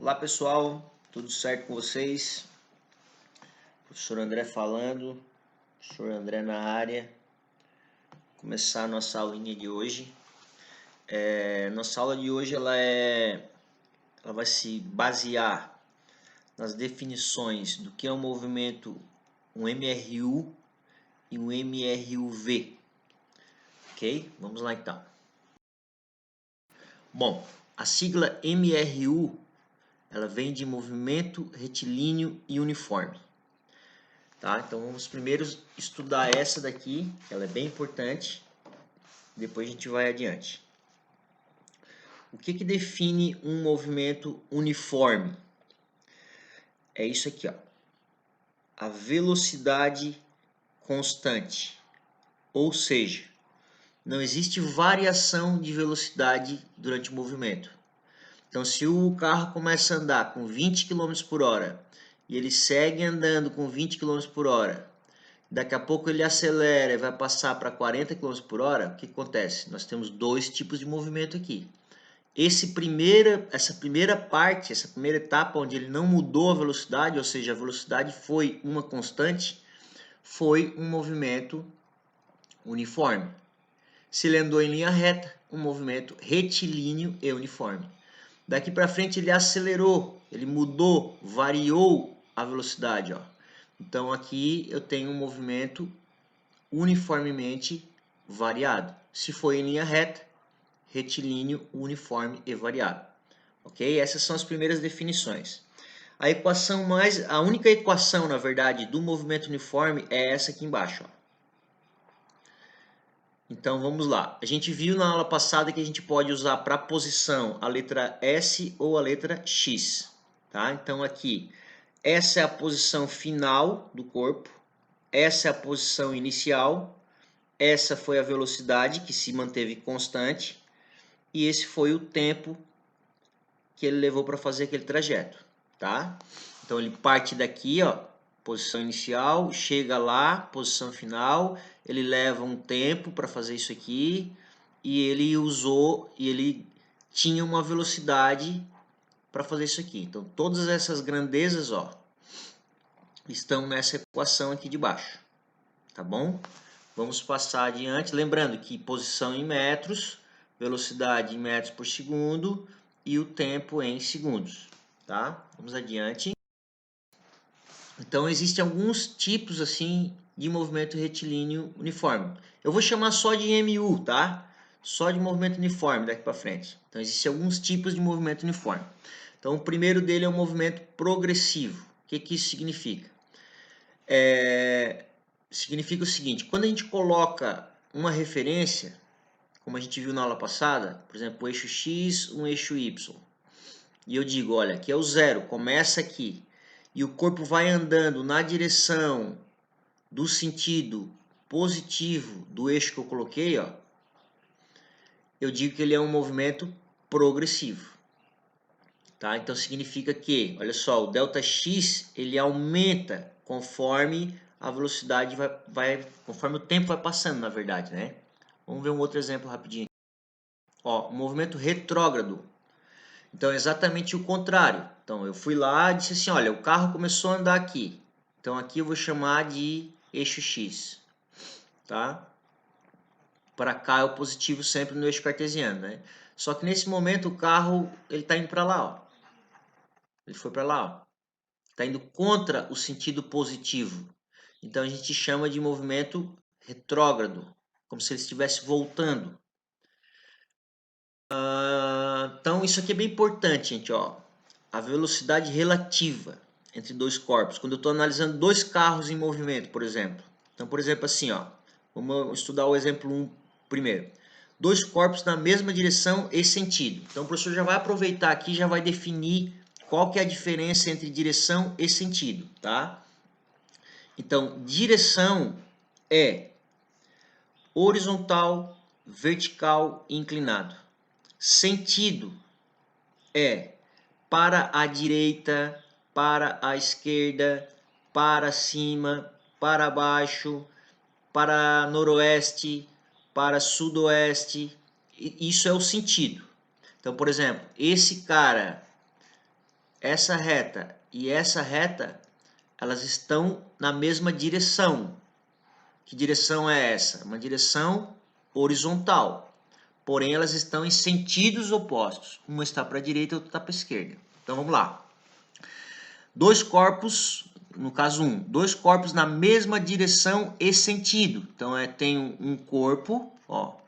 Olá pessoal, tudo certo com vocês? Professor André falando, professor André na área. Vou começar a nossa aulinha de hoje. Nossa aula de hoje ela vai se basear nas definições do que é um movimento, um MRU e um MRUV. Ok? Vamos lá então. Bom, a sigla MRU ela vem de movimento retilíneo e uniforme. Tá? Então vamos primeiro estudar essa daqui, ela é bem importante, depois a gente vai adiante. O que define um movimento uniforme? É isso aqui, ó. A velocidade constante, ou seja, não existe variação de velocidade durante o movimento. Então, se o carro começa a andar com 20 km por hora e ele segue andando com 20 km por hora, daqui a pouco ele acelera e vai passar para 40 km por hora, o que acontece? Nós temos dois tipos de movimento aqui. Essa primeira parte, essa primeira etapa onde ele não mudou a velocidade, ou seja, a velocidade foi uma constante, foi um movimento uniforme. Se ele andou em linha reta, um movimento retilíneo e uniforme. Daqui para frente ele acelerou, ele mudou, variou a velocidade, ó. Então aqui eu tenho um movimento uniformemente variado. Se for em linha reta, retilíneo, uniforme e variado. Ok? Essas são as primeiras definições. A única equação, na verdade, do movimento uniforme é essa aqui embaixo, ó. Então vamos lá. A gente viu na aula passada que a gente pode usar para posição a letra S ou a letra X. Tá? Então aqui, essa é a posição final do corpo, essa é a posição inicial, essa foi a velocidade que se manteve constante e esse foi o tempo que ele levou para fazer aquele trajeto. Tá? Então ele parte daqui, ó, posição inicial, chega lá, posição final, ele leva um tempo para fazer isso aqui e ele tinha uma velocidade para fazer isso aqui. Então todas essas grandezas, ó, estão nessa equação aqui de baixo, tá bom? Vamos passar adiante, lembrando que posição em metros, velocidade em metros por segundo e o tempo em segundos, tá? Vamos adiante. Então, existem alguns tipos assim de movimento retilíneo uniforme. Eu vou chamar só de MU, tá? Só de movimento uniforme daqui para frente. Então, existem alguns tipos de movimento uniforme. Então, o primeiro dele é o movimento progressivo. O que isso significa? Significa o seguinte, quando a gente coloca uma referência, como a gente viu na aula passada, por exemplo, o eixo X, um eixo Y, e eu digo, olha, aqui é o zero, começa aqui, e o corpo vai andando na direção do sentido positivo do eixo que eu coloquei, ó, eu digo que ele é um movimento progressivo. Tá? Então significa que, olha só, o ΔX ele aumenta conforme a velocidade conforme o tempo vai passando, na verdade, né? Vamos ver um outro exemplo rapidinho. Ó, o movimento retrógrado. Então é exatamente o contrário. Então eu fui lá e disse assim, olha, o carro começou a andar aqui. Então aqui eu vou chamar de eixo X, tá? Para cá é o positivo sempre no eixo cartesiano, né? Só que nesse momento o carro ele está indo para lá, ó. Ele foi para lá, ó. Está indo contra o sentido positivo. Então a gente chama de movimento retrógrado, como se ele estivesse voltando. Então isso aqui é bem importante, gente. Ó. A velocidade relativa entre dois corpos. Quando eu estou analisando dois carros em movimento, por exemplo. Então, por exemplo, assim, ó, vamos estudar o exemplo 1 primeiro. Dois corpos na mesma direção e sentido. Então o professor já vai aproveitar aqui e já vai definir qual que é a diferença entre direção e sentido, tá? Então, direção é horizontal, vertical e inclinado. Sentido é para a direita, para a esquerda, para cima, para baixo, para noroeste, para sudoeste. Isso é o sentido. Então, por exemplo, esse cara essa reta e essa reta, elas estão na mesma direção. Que direção é essa? Uma direção horizontal. Porém, elas estão em sentidos opostos. Uma está para a direita e outra está para a esquerda. Então, vamos lá. Dois corpos, no caso 1, dois corpos na mesma direção e sentido. Então, tenho um corpo, ó.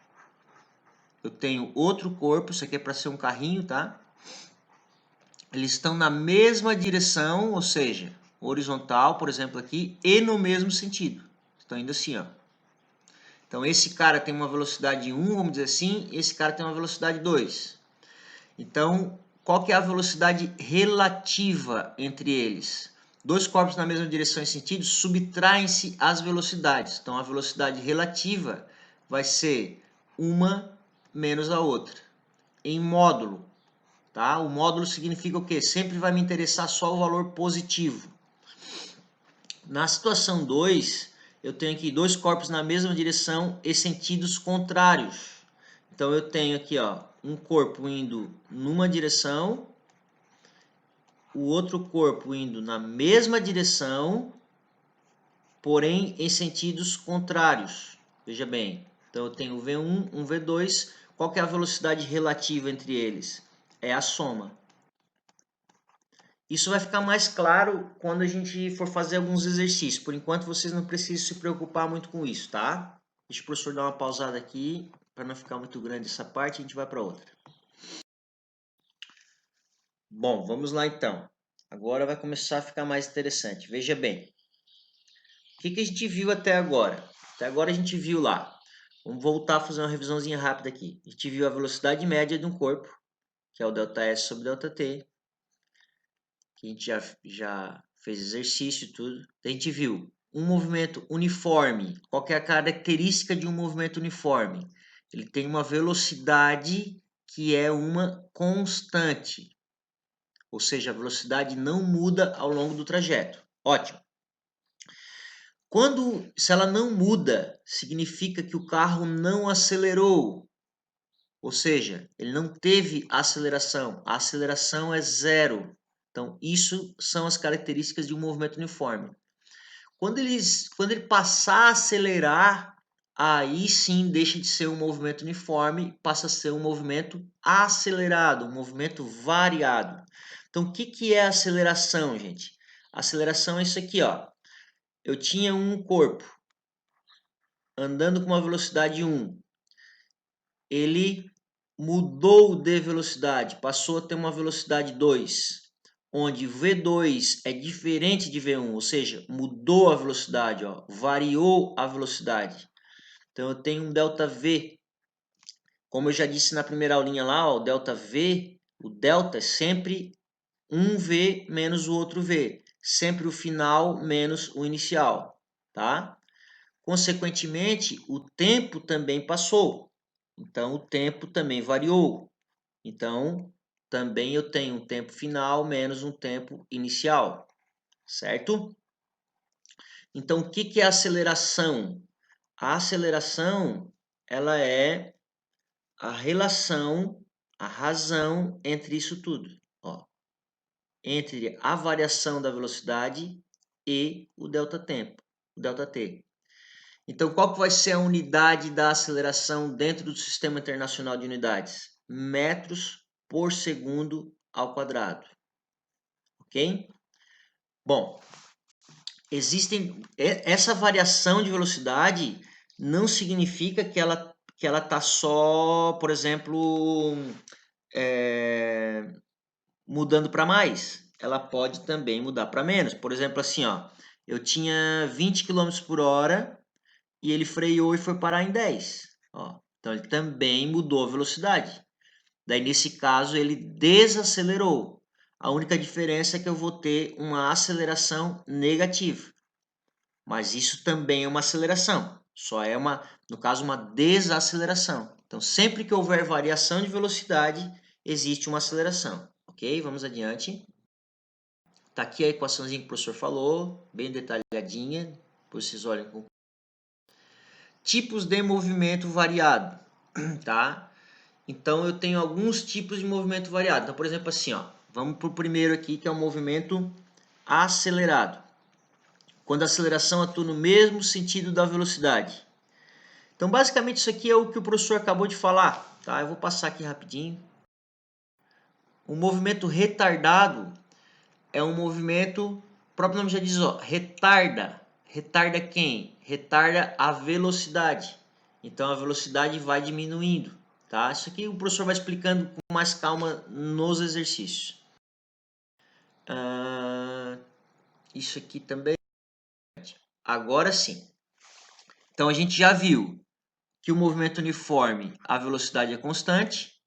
Eu tenho outro corpo, isso aqui é para ser um carrinho, tá? Eles estão na mesma direção, ou seja, horizontal, por exemplo, aqui, e no mesmo sentido. Estão indo assim, ó. Então, esse cara tem uma velocidade 1, vamos dizer assim, e esse cara tem uma velocidade 2. Então, qual que é a velocidade relativa entre eles? Dois corpos na mesma direção e sentido subtraem-se as velocidades. Então, a velocidade relativa vai ser uma menos a outra. Em módulo, tá? O módulo significa o quê? Sempre vai me interessar só o valor positivo. Na situação 2, eu tenho aqui dois corpos na mesma direção e sentidos contrários. Então, eu tenho aqui, ó, um corpo indo numa direção, o outro corpo indo na mesma direção, porém em sentidos contrários. Veja bem, então eu tenho um V1, um V2. Qual que é a velocidade relativa entre eles? É a soma. Isso vai ficar mais claro quando a gente for fazer alguns exercícios. Por enquanto, vocês não precisam se preocupar muito com isso, tá? Deixa o professor dar uma pausada aqui, para não ficar muito grande essa parte, a gente vai para outra. Bom, vamos lá então. Agora vai começar a ficar mais interessante. Veja bem. O que a gente viu até agora? Até agora a gente viu lá. Vamos voltar a fazer uma revisãozinha rápida aqui. A gente viu a velocidade média de um corpo, que é o ΔS sobre ΔT. Que a gente já fez exercício e tudo. A gente viu um movimento uniforme. Qual que é a característica de um movimento uniforme? Ele tem uma velocidade que é uma constante. Ou seja, a velocidade não muda ao longo do trajeto. Ótimo. Se ela não muda, significa que o carro não acelerou. Ou seja, ele não teve aceleração. A aceleração é zero. Então, isso são as características de um movimento uniforme. Quando ele passar a acelerar, aí sim deixa de ser um movimento uniforme, passa a ser um movimento acelerado, um movimento variado. Então, o que é aceleração, gente? A aceleração é isso aqui, ó. Eu tinha um corpo andando com uma velocidade 1. Ele mudou de velocidade, passou a ter uma velocidade 2, onde V2 é diferente de V1, ou seja, mudou a velocidade, ó, variou a velocidade. Então, eu tenho um ΔV. Como eu já disse na primeira aulinha lá, ó, o ΔV, o delta é sempre um V menos o outro V. Sempre o final menos o inicial, tá? Consequentemente, o tempo também passou. Então, o tempo também variou. Então, também eu tenho um tempo final menos um tempo inicial, certo? Então, o que é a aceleração? A aceleração, ela é a relação, a razão entre isso tudo, ó, entre a variação da velocidade e o delta-tempo, o delta-t. Então, qual que vai ser a unidade da aceleração dentro do Sistema Internacional de Unidades? Metros por segundo ao quadrado. Ok? Bom, essa variação de velocidade não significa que ela está só, por exemplo, mudando para mais. Ela pode também mudar para menos. Por exemplo, assim, ó, eu tinha 20 km por hora e ele freou e foi parar em 10. Ó, então, ele também mudou a velocidade. Daí, nesse caso, ele desacelerou. A única diferença é que eu vou ter uma aceleração negativa. Mas isso também é uma aceleração. Só é, no caso, uma desaceleração. Então, sempre que houver variação de velocidade, existe uma aceleração. Ok? Vamos adiante. Está aqui a equaçãozinha que o professor falou, bem detalhadinha. Depois vocês olhem com tipos de movimento variado, tá? Então, eu tenho alguns tipos de movimento variado. Então, por exemplo, assim, ó, Vamos para o primeiro aqui, que é o movimento acelerado. Quando a aceleração atua no mesmo sentido da velocidade. Então, basicamente, isso aqui é o que o professor acabou de falar. Tá? Eu vou passar aqui rapidinho. O movimento retardado é um movimento, o próprio nome já diz, ó, retarda. Retarda quem? Retarda a velocidade. Então, a velocidade vai diminuindo. Tá? Isso aqui o professor vai explicando com mais calma nos exercícios. Isso aqui também. Agora sim. Então, a gente já viu que o movimento uniforme, a velocidade é constante.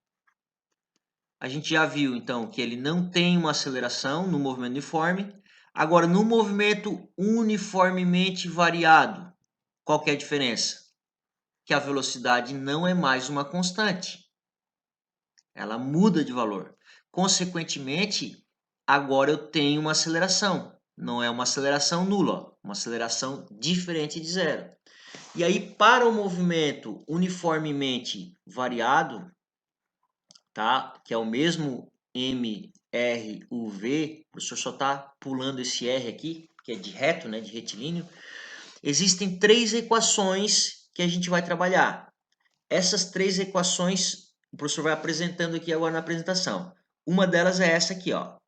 A gente já viu, então, que ele não tem uma aceleração no movimento uniforme. Agora, no movimento uniformemente variado, qual que é a diferença? Que a velocidade não é mais uma constante. Ela muda de valor. Consequentemente, agora eu tenho uma aceleração. Não é uma aceleração nula, uma aceleração diferente de zero. E aí, para o movimento uniformemente variado, tá? Que é o mesmo MRUV, o professor só está pulando esse R aqui, que é de reto, né? De retilíneo. Existem três equações que a gente vai trabalhar. Essas três equações o professor vai apresentando aqui agora na apresentação. Uma delas é essa aqui, ó.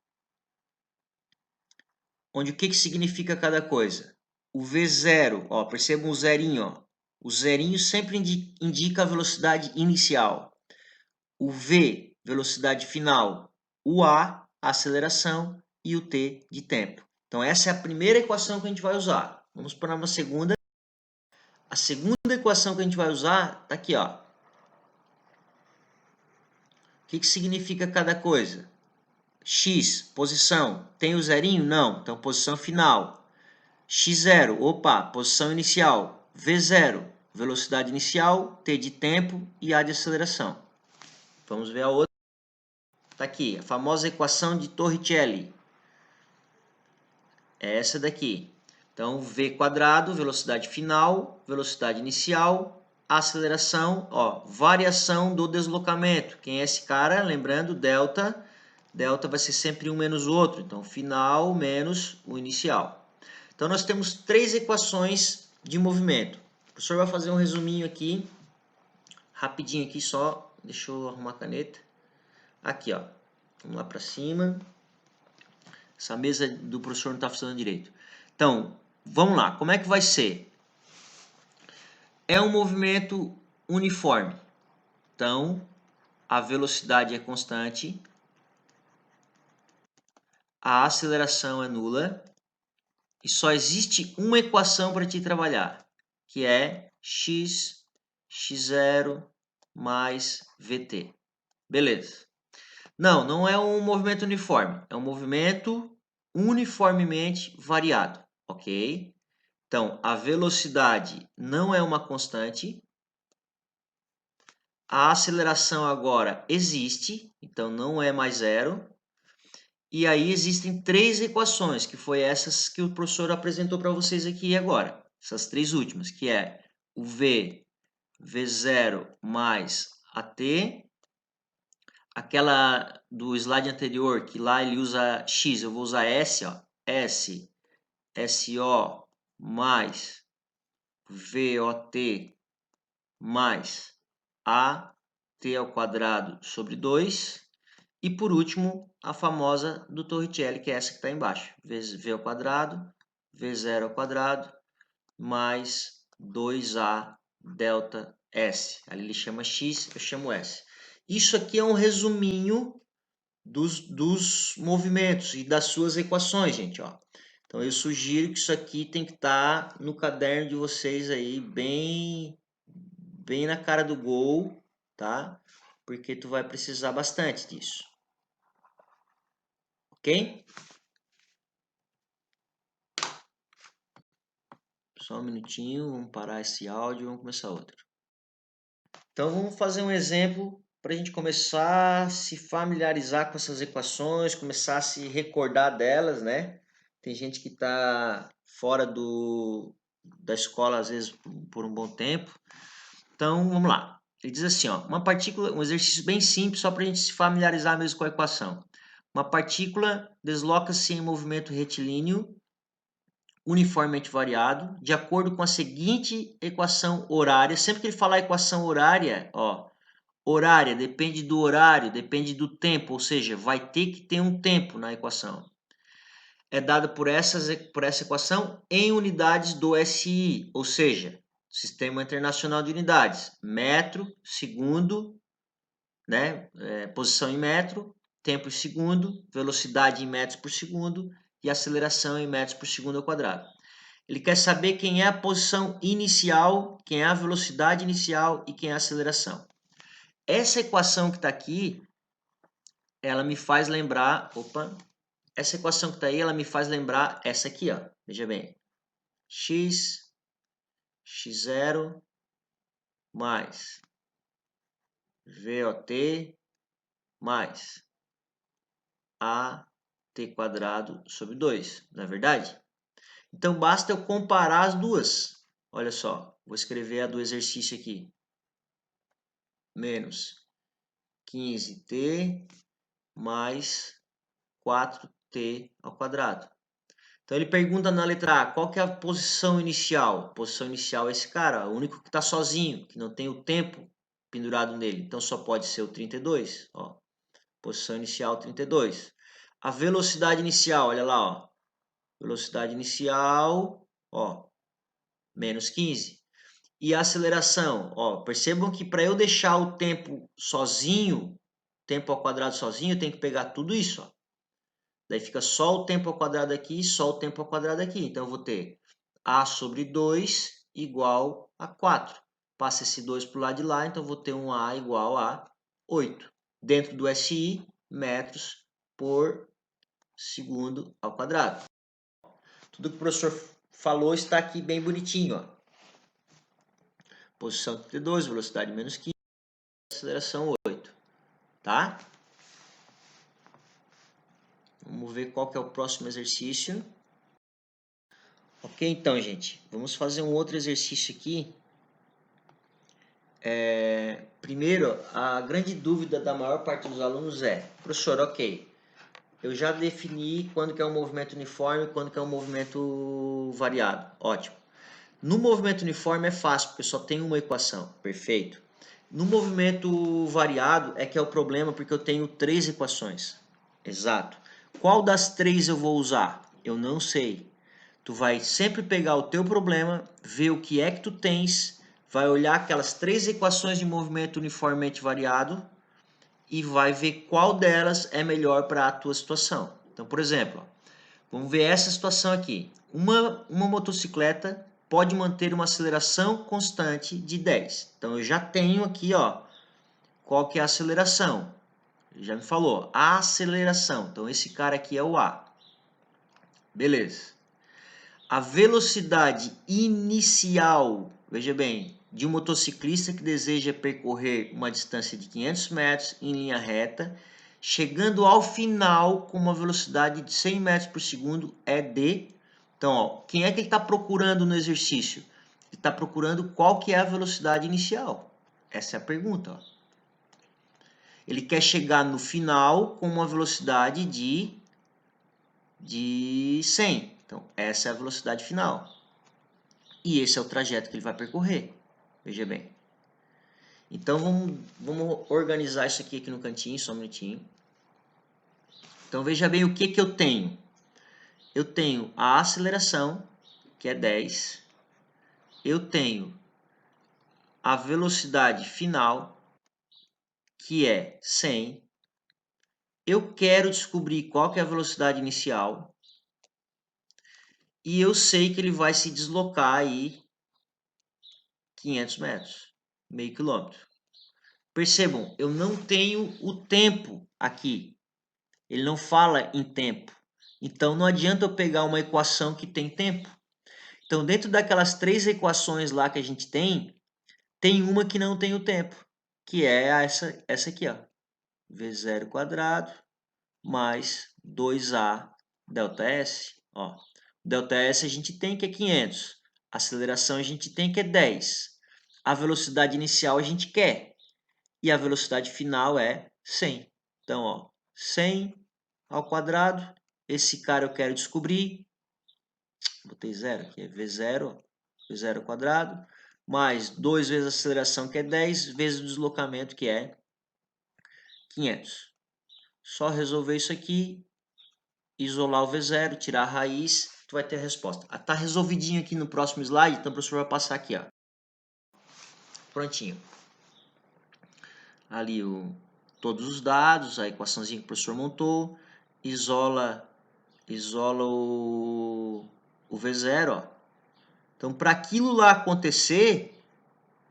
Onde o que significa cada coisa? O V0, ó, percebam o zerinho, ó. O zerinho sempre indica a velocidade inicial. O V, velocidade final. O A, aceleração. E o T, de tempo. Então, essa é a primeira equação que a gente vai usar. Vamos para uma segunda. A segunda equação que a gente vai usar está aqui, ó. O que significa cada coisa? X, posição. Tem o zerinho? Não. Então, posição final. X0, opa, posição inicial. V0, velocidade inicial. T de tempo e A de aceleração. Vamos ver a outra. Está aqui, a famosa equação de Torricelli. É essa daqui. Então, V quadrado, velocidade final, velocidade inicial, aceleração, ó, variação do deslocamento. Quem é esse cara? Lembrando, delta. Delta vai ser sempre um menos o outro. Então, final menos o inicial. Então, nós temos três equações de movimento. O professor vai fazer um resuminho aqui, rapidinho aqui só. Deixa eu arrumar a caneta. Aqui, ó. Vamos lá para cima. Essa mesa do professor não está funcionando direito. Então, vamos lá. Como é que vai ser? É um movimento uniforme. Então, a velocidade é constante. A aceleração é nula. E só existe uma equação para te trabalhar, que é x, x0 mais vt. Beleza. Não, não é um movimento uniforme. É um movimento uniformemente variado, ok? Então, a velocidade não é uma constante. A aceleração agora existe, então não é mais zero. E aí existem três equações, que foi essas que o professor apresentou para vocês aqui agora. Essas três últimas, que é o V, V0 mais AT. Aquela do slide anterior, que lá ele usa X, eu vou usar S, ó. S, SO mais VOT mais AT ao quadrado sobre 2. E por último, a famosa do Torricelli, que é essa que está embaixo. V ao quadrado, V0 ao quadrado, mais 2A delta S. Ali ele chama X, eu chamo S. Isso aqui é um resuminho dos movimentos e das suas equações, gente. Ó. Então, eu sugiro que isso aqui tem que estar no caderno de vocês aí, bem na cara do gol, tá? Porque tu vai precisar bastante disso. Ok? Só um minutinho, vamos parar esse áudio e vamos começar outro. Então, vamos fazer um exemplo para a gente começar a se familiarizar com essas equações, começar a se recordar delas, né? Tem gente que está fora da escola, às vezes, por um bom tempo. Então, vamos lá. Ele diz assim, ó, uma partícula, um exercício bem simples, só para a gente se familiarizar mesmo com a equação. Uma partícula desloca-se em movimento retilíneo uniformemente variado, de acordo com a seguinte equação horária. Sempre que ele falar equação horária, ó, horária depende do horário, depende do tempo, ou seja, vai ter que ter um tempo na equação. É dada por essa equação em unidades do SI, ou seja, Sistema Internacional de Unidades, metro, segundo, né? Posição em metro, tempo em segundo, velocidade em metros por segundo e aceleração em metros por segundo ao quadrado. Ele quer saber quem é a posição inicial, quem é a velocidade inicial e quem é a aceleração. Essa equação que está aqui, ela me faz lembrar, essa equação que está aí, ela me faz lembrar essa aqui, ó. Veja bem, x0 mais VOT mais AT quadrado sobre 2, não é verdade? Então, basta eu comparar as duas. Olha só, vou escrever a do exercício aqui. Menos 15t mais 4t ao quadrado. Então, ele pergunta na letra A, qual que é a posição inicial? A posição inicial é esse cara, o único que está sozinho, que não tem o tempo pendurado nele. Então, só pode ser o 32. Ó. Posição inicial, 32. A velocidade inicial, olha lá, ó. Velocidade inicial, ó, menos 15. E a aceleração, ó, percebam que para eu deixar o tempo sozinho, tempo ao quadrado sozinho, eu tenho que pegar tudo isso, ó. Daí fica só o tempo ao quadrado aqui, só o tempo ao quadrado aqui. Então, eu vou ter A sobre 2 igual a 4. Passa esse 2 para o lado de lá, então eu vou ter um A igual a 8. Dentro do SI, metros por segundo ao quadrado. Tudo que o professor falou está aqui bem bonitinho, ó. Posição 32, velocidade menos 15, aceleração 8, tá? Vamos ver qual que é o próximo exercício. Ok, então, gente, vamos fazer um outro exercício aqui. Primeiro, a grande dúvida da maior parte dos alunos é, professor, ok, eu já defini quando que é um movimento uniforme e quando que é um movimento variado. Ótimo. No movimento uniforme é fácil, porque só tem uma equação. Perfeito. No movimento variado é que é o problema, porque eu tenho 3 equações. Exato. Qual das 3 eu vou usar? Eu não sei. Tu vai sempre pegar o teu problema, ver o que é que tu tens, vai olhar aquelas 3 equações de movimento uniformemente variado e vai ver qual delas é melhor para a tua situação. Então, por exemplo, vamos ver essa situação aqui. Uma motocicleta pode manter uma aceleração constante de 10. Então, eu já tenho aqui, ó, qual que é a aceleração. Ele já me falou, a aceleração. Então, esse cara aqui é o A. Beleza. A velocidade inicial, veja bem, de um motociclista que deseja percorrer uma distância de 500 metros em linha reta, chegando ao final com uma velocidade de 100 metros por segundo é de... Então, ó, quem é que ele está procurando no exercício? Ele está procurando qual que é a velocidade inicial. Essa é a pergunta. Ó. Ele quer chegar no final com uma velocidade de 100. Então, essa é a velocidade final. E esse é o trajeto que ele vai percorrer. Veja bem. Então, vamos organizar isso aqui no cantinho, só um minutinho. Então, veja bem o que eu tenho. Eu tenho a aceleração, que é 10. Eu tenho a velocidade final, que é 100. Eu quero descobrir qual que é a velocidade inicial. E eu sei que ele vai se deslocar aí 500 metros, meio quilômetro. Percebam, eu não tenho o tempo aqui. Ele não fala em tempo. Então, não adianta eu pegar uma equação que tem tempo. Então, dentro daquelas 3 equações lá que a gente tem uma que não tem o tempo, que é essa aqui, ó. V0 quadrado mais 2A delta S. Ó. Delta S a gente tem que é 500. A aceleração a gente tem que é 10. A velocidade inicial a gente quer. E a velocidade final é 100. Então, ó, 100 ao quadrado. Esse cara eu quero descobrir. Botei 0 aqui, é V0, ó. V0 ao quadrado, mais 2 vezes a aceleração, que é 10, vezes o deslocamento, que é 500. Só resolver isso aqui, isolar o V0, tirar a raiz, tu vai ter a resposta. Tá resolvidinho aqui no próximo slide, então o professor vai passar aqui, ó. Prontinho. Ali todos os dados, a equaçãozinha que o professor montou, isola o V0, ó. Então, para aquilo lá acontecer,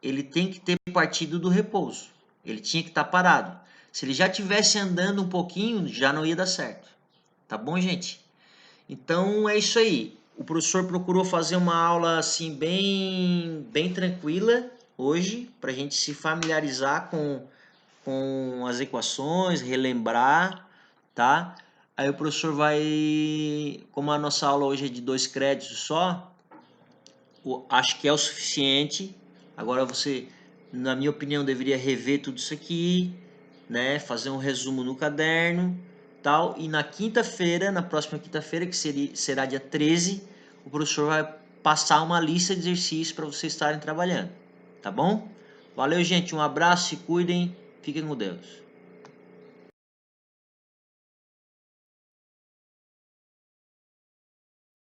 ele tem que ter partido do repouso. Ele tinha que estar parado. Se ele já tivesse andando um pouquinho, já não ia dar certo. Tá bom, gente? Então, é isso aí. O professor procurou fazer uma aula assim bem tranquila hoje, para a gente se familiarizar com as equações, relembrar, tá? Aí o professor vai, como a nossa aula hoje é de 2 créditos só, acho que é o suficiente. Agora você, na minha opinião, deveria rever tudo isso aqui, né? Fazer um resumo no caderno, tal. E na quinta-feira, na próxima quinta-feira, que será dia 13, o professor vai passar uma lista de exercícios para vocês estarem trabalhando, tá bom? Valeu, gente. Um abraço, se cuidem, fiquem com Deus.